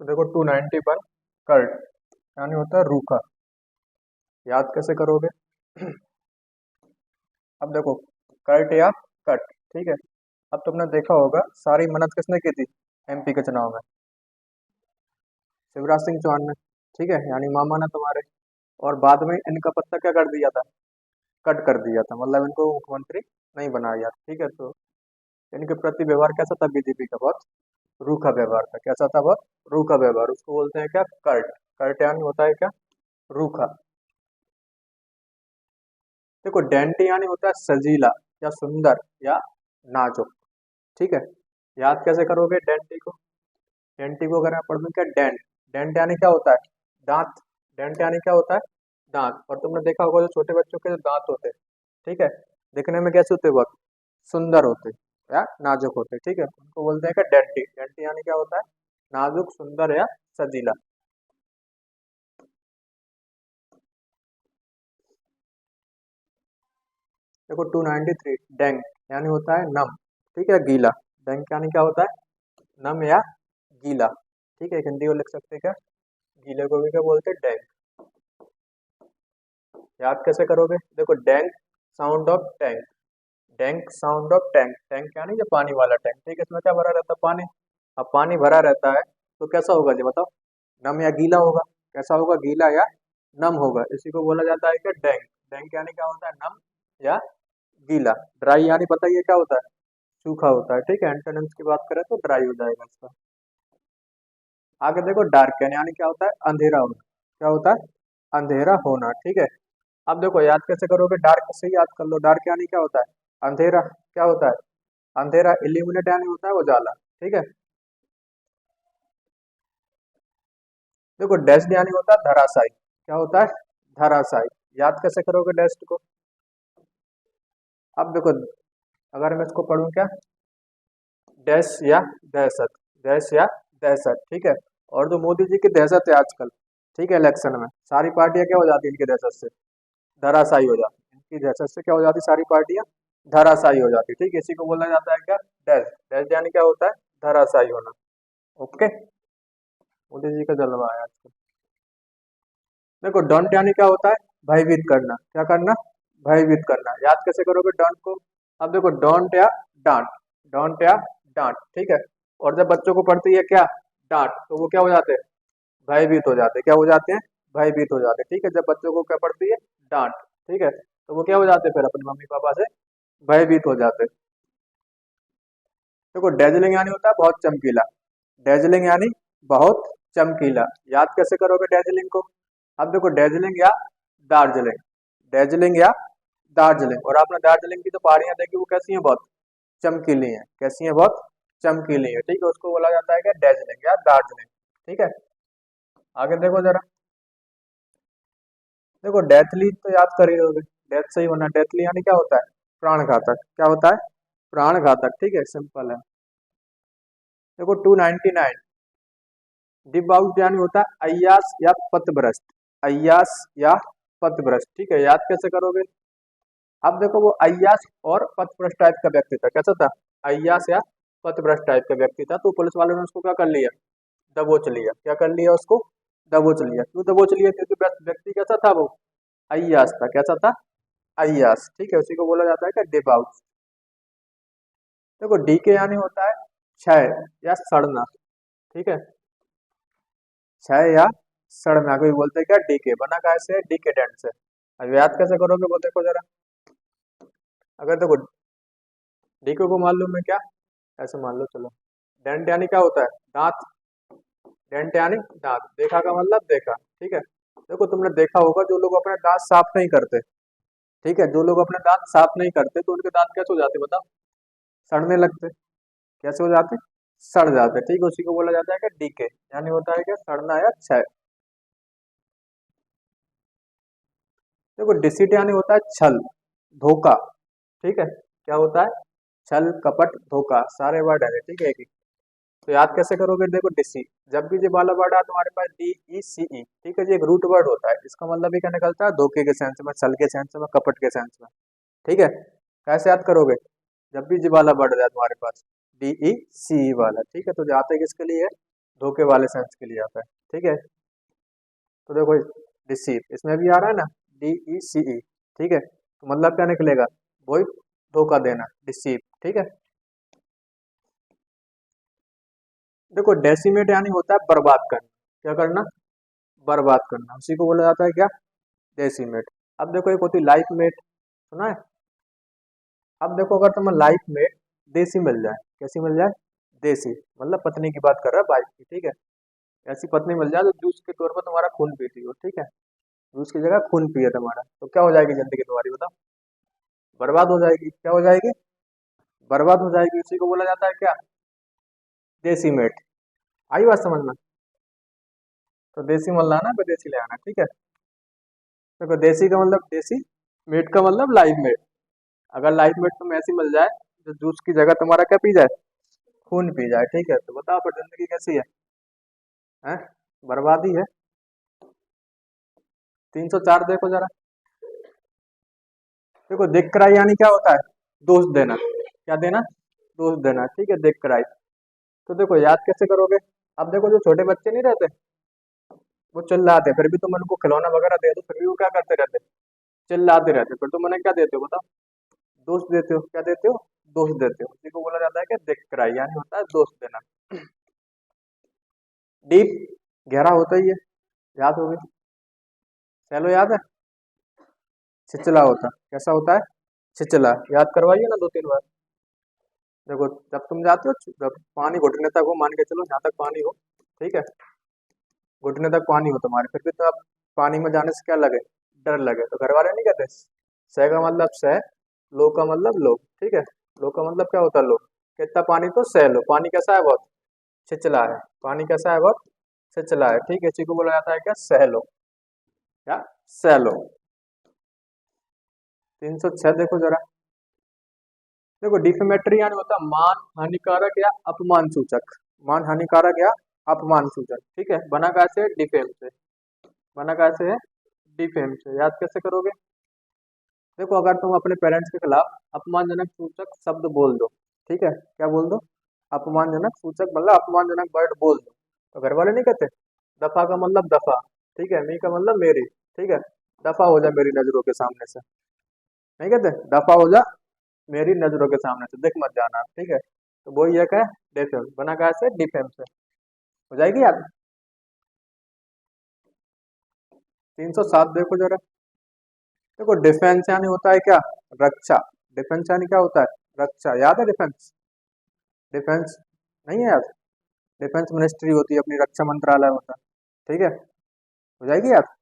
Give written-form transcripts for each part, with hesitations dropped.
तो देखो 291 कर्ट यानी होता है रूखा। याद कैसे करोगे? अब देखो कर्ट या कट, ठीक है। अब तुमने देखा होगा सारी मन्नत किसने की थी एमपी के चुनाव में? शिवराज सिंह चौहान ने, ठीक है, यानी मामा ने तुम्हारे। और बाद में इनका पत्ता क्या कर दिया था? कट कर दिया था, मतलब इनको मुख्यमंत्री नहीं बनाया, ठीक है। तो इनके प्रति व्यवहार कैसा था बीजेपी का? बहुत रूखा व्यवहार था। कैसा था? बहुत रूखा व्यवहार। उसको बोलते हैं क्या? कर्ट। कर्ट यानी होता है क्या? रूखा। देखो डेंटी यानी होता है सजीला या सुंदर या नाजुक, ठीक है। याद कैसे करोगे डेंटी को? डेंटी को अगर मैं पढ़ दूं क्या? डेंट। डेंट यानी क्या होता है? दांत। डेंट यानी क्या होता है? दांत। और तुमने देखा होगा जो छोटे बच्चों के जो दांत होते हैं, ठीक है, दिखने में कैसे होते हैं? बहुत सुंदर होते हैं या नाजुक होते हैं, ठीक है। उनको बोलते हैं क्या? डेंटी। डेंटी यानी क्या होता है? नाजुक, सुंदर या सजीला। देखो 293 डेंग यानी होता है नम, ठीक है, गीला। डेंग यानी क्या होता है? नम या गीला, ठीक है। एक हिंदी को लिख सकते हैं क्या? गीले को भी क्या बोलते हैं? डेंग। याद कैसे करोगे? देखो डेंग sound of tank. Tank sound of tank. Tank यानी जो पानी वाला टैंक, ठीक है। इसमें क्या भरा रहता है? पानी। अब पानी भरा रहता है तो कैसा होगा जी बताओ? नम या गीला होगा? कैसा होगा? गीला या नम होगा। इसी को बोला जाता है कि डैंक। डैंक यानी क्या होता है? नम या गीला। ड्राई यानी बताइए क्या होता है? सूखा होता है, ठीक है। एंटोनिम्स की बात करें तो ड्राई हो जाएगा इसका। आगे देखो डार्कन यानी क्या होता है? अंधेरा होना। क्या होता है? अंधेरा होना, ठीक है। अब देखो याद कैसे करोगे? डार्क से ही याद कर लो। डार्क यानी क्या होता है? अंधेरा। क्या होता है? अंधेरा। इल्यूमिनेट यानी होता है उजाला, ठीक है। देखो डैश्ड यानी होता है धराशायी। क्या होता है? धराशायी। याद कैसे करोगे डैश्ड को? अब देखो अगर मैं इसको पढ़ूं क्या? डैश या दहशत। डैश या दहशत, ठीक है। और जो मोदी जी की दहशत है आजकल, ठीक है, इलेक्शन में सारी पार्टियां क्या हो जाती है इनकी दहशत से? धराशायी हो जाती है। इनकी दहशत से क्या हो जाती? सारी पार्टियां धराशायी हो जाती है, ठीक है। इसी को बोला जाता है क्या? डैश। डैश यानी क्या होता है? धराशायी होना। ओके। मोदी जी का जलवा है आजकल। देखो डोंट यानी क्या होता है? भयभीत करना। क्या करना? भयभीत करना। याद कैसे करोगे डोंट को? अब देखो डोंट या डांट। डोंट या डांट, ठीक है। और जब बच्चों को पढ़ती है क्या? डांट, तो वो क्या हो जाते हैं? भयभीत हो जाते हैं। क्या हो जाते हैं? भयभीत हो जाते हैं, ठीक है। जब बच्चों को क्या पढ़ती है? डांट, ठीक है, तो वो क्या हो जाते हैं? फिर अपने मम्मी पापा से भयभीत हो जाते हैं। देखो डेजलिंग यानी होता है बहुत चमकीला। डेजलिंग यानी बहुत चमकीला। याद कैसे करोगे डेजलिंग को? अब देखो डेजलिंग या दार्जिलिंग। डेजलिंग या दार्जिलिंग। और आपने दार्जिलिंग की जो पहाड़ियां देखी वो कैसी हैं? बहुत चमकीली हैं। कैसी हैं? बहुत चमकीली है, ठीक है। उसको बोला जाता है क्या? डेजलिंग या दार्जिलिंग, ठीक है। आगे देखो जरा। देखो डेथली तो याद कर ही होगे। डेथ से ही होना। डेथली यानी क्या होता है? प्राण घातक। क्या होता है? प्राण घातक, ठीक है, सिंपल है। देखो 299 डिब आउट यानी होता है अय्यास या पथभ्रष्ट। अय्यास या पथभ्रष्ट, ठीक है। याद कैसे करोगे? अब देखो वो अय्यास और पथभ्रष्ट टाइप का व्यक्ति था। कैसा था? अय्यास या पथभ्रष्ट टाइप का व्यक्ति था। तो पुलिस वालों ने उसको क्या कर लिया? दबोच लिया। क्या कर लिया? उसको दबोच लिया। क्यों दबोच लिया? क्योंकि व्यक्ति कैसा था? वो अय्यास था। कैसा था? अय्यास, ठीक है। उसी को बोला जाता है क्या? डिब आउट। देखो डीके यानी होता है क्षय या सड़ना, ठीक है। क्षय या सड़ना कोई बोलते हैं क्या? डीके बना कैसे? डिकेडेंट से। अब याद कैसे करोगे वो देखो जरा। अगर देखो डीके को मान लो मैं क्या, ऐसे मान लो, चलो। डेंट यानी क्या होता है? दांत। डेंट यानी दांत। देखा का मतलब देखा, ठीक है। देखो तुमने देखा होगा जो लोग अपने दांत साफ नहीं करते, ठीक है, जो लोग अपने दांत साफ नहीं करते तो उनके दांत कैसे हो जाते बताओ? सड़ने लगते। कैसे हो जाते? सड़ जाते, ठीक है। उसी को बोला जाता है कि डीके यानी होता है क्या? सड़ना या क्षय। देखो डिसीट यानी होता है छल, धोखा, ठीक है। क्या होता है? छल, कपट, धोखा, सारे वर्ड है, ठीक है, एक ही। तो याद कैसे करोगे? देखो डिसी, जब भी ये वाला वर्ड है तुम्हारे पास DECE, ठीक है, ये एक रूट वर्ड होता है। इसका मतलब भी क्या निकलता है? धोखे के सेंस में, छल के सेंस में, कपट के सेंस में, ठीक है। कैसे याद करोगे? जब भी ये वाला वर्ड है तुम्हारे पास DECE वाला, ठीक है, तो जाते किसके लिए है? धोखे वाले सेंस के लिए आता है, ठीक है। तो देखो डिसीव इसमें भी आ रहा है ना, DECE, ठीक है। तो मतलब क्या निकलेगा, वही धोखा देना, डिसीव, ठीक है। देखो डेसिमेट यानी होता है बर्बाद करना, क्या करना, बर्बाद करना, उसी को बोला जाता है क्या, डेसिमेट। अब देखो एक होती लाइफ मेट, सुना है। अब देखो अगर तुम्हें लाइफ मेट देसी मिल जाए, कैसी मिल जाए, देसी, मतलब पत्नी की बात कर रहा है, वाइफ की, ठीक है। ऐसी पत्नी मिल जाए तो जूस के तौर पर तुम्हारा खून पीती हो, ठीक है, जूस की जगह खून पिए तुम्हारा, तो क्या हो जाएगी जिंदगी तुम्हारी, बताओ, बर्बाद हो जाएगी, क्या हो जाएगी, बर्बाद हो जाएगी, उसी को बोला जाता है क्या, देसी मेट। आई बात समझ में। तो देसी मत लाना, विदेशी ले आना, ठीक है। देखो देसी का मतलब देसी, मेट का मतलब लाइफ मेट। अगर लाइफ मेट तुम्हें ऐसी मिल जाए जो जूस की जगह तुम्हारा क्या पी जाए, खून पी जाए, ठीक है, तो बताओ फिर जिंदगी कैसी है, हैं, बर्बादी है। 304 देखो जरा। देखो दिक कराई यानी क्या होता है, दोष देना, क्या देना, दोष देना, ठीक है, दिक कराई। तो देखो याद कैसे करोगे, अब देखो जो छोटे बच्चे नहीं रहते, वो चिल्लाते, फिर भी तुम उनको खिलौना वगैरह दे दो, फिर भी वो क्या करते रहते, चिल्लाते रहते, फिर तुम उन्हें क्या देते हो बताओ, दोष देते हो, क्या देते हो, दोष देते हो, उसी को बोला जाता है कि दिक कराई यानी होता है दोष देना। डीप गहरा होता ही है, याद होगी, चलो याद है, छिचला होता, कैसा होता है, छिचला, याद करवाइए ना 2-3 बार। देखो जब तुम जाते हो, जब पानी घुटने तक हो, मान के चलो यहाँ तक पानी हो, ठीक है, घुटने तक पानी हो तुम्हारे, फिर भी तो अब पानी में जाने से क्या लगे, डर लगे, तो घर वाले नहीं कहते, सह का मतलब सह, लो का मतलब लो, ठीक है, लो का मतलब क्या होता है, लो, कितना पानी तो सह लो, पानी कैसा है बहुत, छिचला है, पानी कैसा है बहुत, छिचला है, ठीक है, इसी को बोला जाता है क्या, सह लो, क्या, सह लो। 306 देखो जरा। देखो डिफेमेटरी यानी होता है मान हानिकारक या अपमान सूचक, मान हानिकारक या अपमान सूचक, ठीक है, बना कैसे, डिफेम से, बना कैसे है, डिफेम से, याद कैसे करोगे। देखो अगर तुम अपने पेरेंट्स के खिलाफ अपमानजनक सूचक शब्द बोल दो, ठीक है, क्या बोल दो, अपमानजनक सूचक मतलब अपमानजनक वर्ड बोल दो, तो घर वाले नहीं कहते, दफा का मतलब दफा, ठीक है, मी का मतलब मेरी, ठीक है, दफा हो जा मेरी नजरों के सामने से, नहीं कहते, दफा हो जा मेरी नजरों के सामने से, दिख मत जाना, ठीक है, तो वो ये क्या है, डिफेम, बना कैसे, डिफेम से, हो जाएगी याद। 307 देखो जरा। देखो डिफेंस यानी होता है क्या, रक्षा, डिफेंस यानी क्या होता है, रक्षा, याद है डिफेंस, डिफेंस नहीं है याद, डिफेंस मिनिस्ट्री होती है अपनी, रक्षा मंत्रालय होता है, ठीक है, हो जाएगी याद।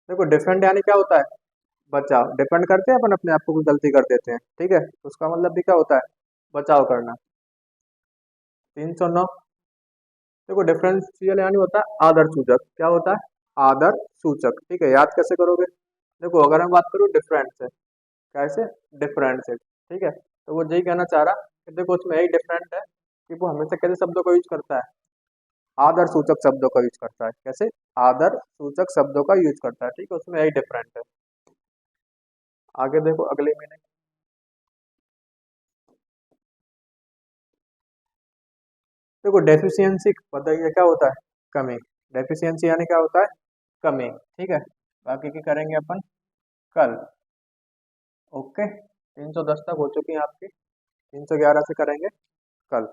देखो डिफेंड यानी क्या होता है, बचाव, डिफेंड करते हैं अपन अपने आप को, कोई गलती कर देते हैं, ठीक है, तो उसका मतलब भी क्या होता है, बचाव करना। 309। देखो डिफरेंशियल यानी होता है आदर सूचक, क्या होता है, आदर सूचक, ठीक है, याद कैसे करोगे। देखो अगर मैं बात करूँ डिफरेंट से, कैसे, डिफरेंट से, ठीक है, तो वो यही कहना चाह रहा कि देखो उसमें यही डिफरेंट है कि वो हमेशा कैसे शब्दों को यूज करता है, आदर सूचक शब्दों का यूज करता है, कैसे, आदर सूचक शब्दों का यूज करता है, ठीक है, उसमें यही डिफरेंट है। आगे देखो अगले मीनिंग। देखो डेफिशिएंसी बताइए क्या होता है, कमी, डेफिशिएंसी यानी क्या होता है, कमी, ठीक है, बाकी की करेंगे अपन कल, ओके। 310 तक हो चुकी है आपकी, 311 से करेंगे कल।